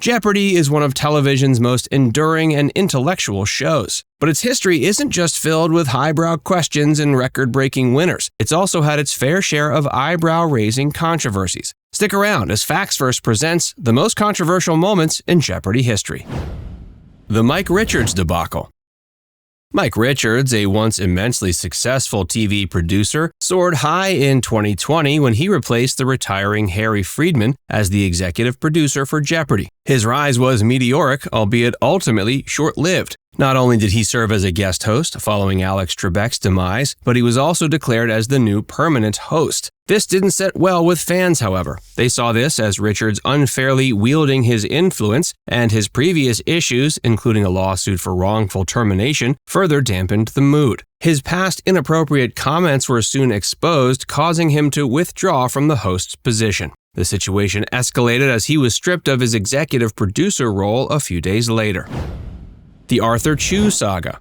Jeopardy is one of television's most enduring and intellectual shows. But its history isn't just filled with highbrow questions and record-breaking winners. It's also had its fair share of eyebrow-raising controversies. Stick around as Facts First presents the most controversial moments in Jeopardy history. The Mike Richards debacle. Mike Richards, a once immensely successful TV producer, soared high in 2020 when he replaced the retiring Harry Friedman as the executive producer for Jeopardy. His rise was meteoric, albeit ultimately short-lived. Not only did he serve as a guest host following Alex Trebek's demise, but he was also declared as the new permanent host. This didn't sit well with fans, however. They saw this as Richards unfairly wielding his influence, and his previous issues, including a lawsuit for wrongful termination, further dampened the mood. His past inappropriate comments were soon exposed, causing him to withdraw from the host's position. The situation escalated as he was stripped of his executive producer role a few days later. The Arthur Chu Saga.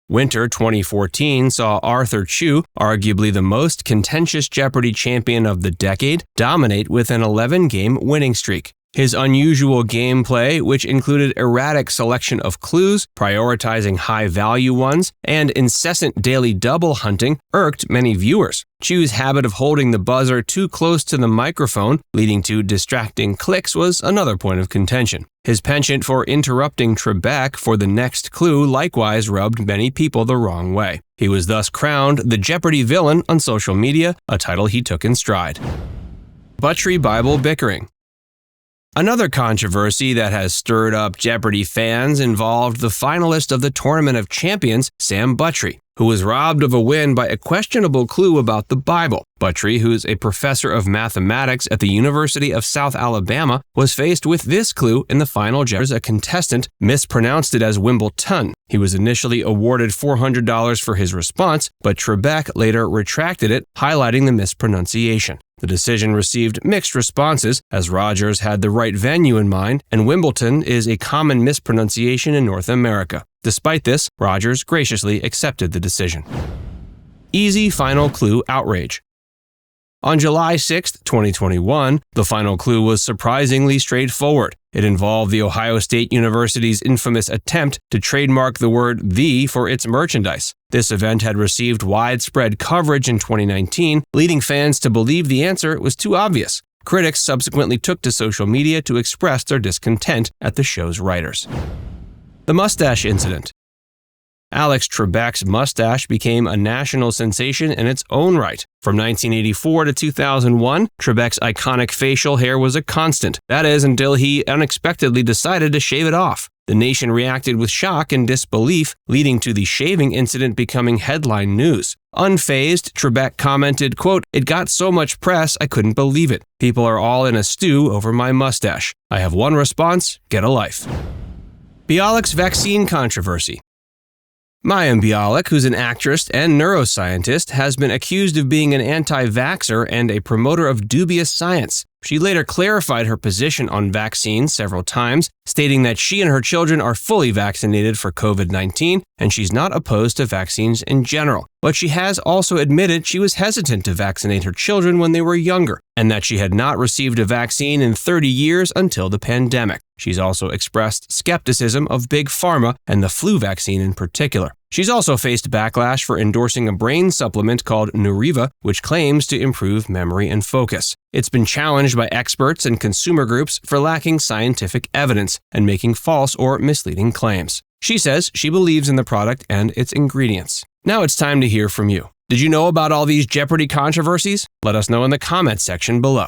Winter 2014 saw Arthur Chu, arguably the most contentious Jeopardy champion of the decade, dominate with an 11-game winning streak. His unusual gameplay, which included erratic selection of clues, prioritizing high-value ones, and incessant daily double hunting, irked many viewers. Chu's habit of holding the buzzer too close to the microphone, leading to distracting clicks, was another point of contention. His penchant for interrupting Trebek for the next clue likewise rubbed many people the wrong way. He was thus crowned the Jeopardy villain on social media, a title he took in stride. Buttery Bible Bickering. Another controversy that has stirred up Jeopardy fans involved the finalist of the Tournament of Champions, Sam Buttery, who was robbed of a win by a questionable clue about the Bible. Buttery, who's a professor of mathematics at the University of South Alabama, was faced with this clue in the final Jeopardy. A contestant mispronounced it as Wimbleton. He was initially awarded $400 for his response, but Trebek later retracted it, highlighting the mispronunciation. The decision received mixed responses, as Rogers had the right venue in mind, and Wimbleton is a common mispronunciation in North America. Despite this, Rogers graciously accepted the decision. Easy Final Clue Outrage. On July 6, 2021, the final clue was surprisingly straightforward. It involved The Ohio State University's infamous attempt to trademark the word "the" for its merchandise. This event had received widespread coverage in 2019, leading fans to believe the answer was too obvious. Critics subsequently took to social media to express their discontent at the show's writers. The Mustache Incident. Alex Trebek's mustache became a national sensation in its own right. From 1984 to 2001, Trebek's iconic facial hair was a constant. That is, until he unexpectedly decided to shave it off. The nation reacted with shock and disbelief, leading to the shaving incident becoming headline news. Unfazed, Trebek commented, quote, "It got so much press, I couldn't believe it. People are all in a stew over my mustache. I have one response: get a life." Bialik's vaccine controversy. Mayim Bialik, who's an actress and neuroscientist, has been accused of being an anti-vaxxer and a promoter of dubious science. She later clarified her position on vaccines several times, stating that she and her children are fully vaccinated for COVID-19 and she's not opposed to vaccines in general. But she has also admitted she was hesitant to vaccinate her children when they were younger and that she had not received a vaccine in 30 years until the pandemic. She's also expressed skepticism of Big Pharma and the flu vaccine in particular. She's also faced backlash for endorsing a brain supplement called Neuriva, which claims to improve memory and focus. It's been challenged by experts and consumer groups for lacking scientific evidence and making false or misleading claims. She says she believes in the product and its ingredients. Now it's time to hear from you. Did you know about all these Jeopardy controversies? Let us know in the comments section below.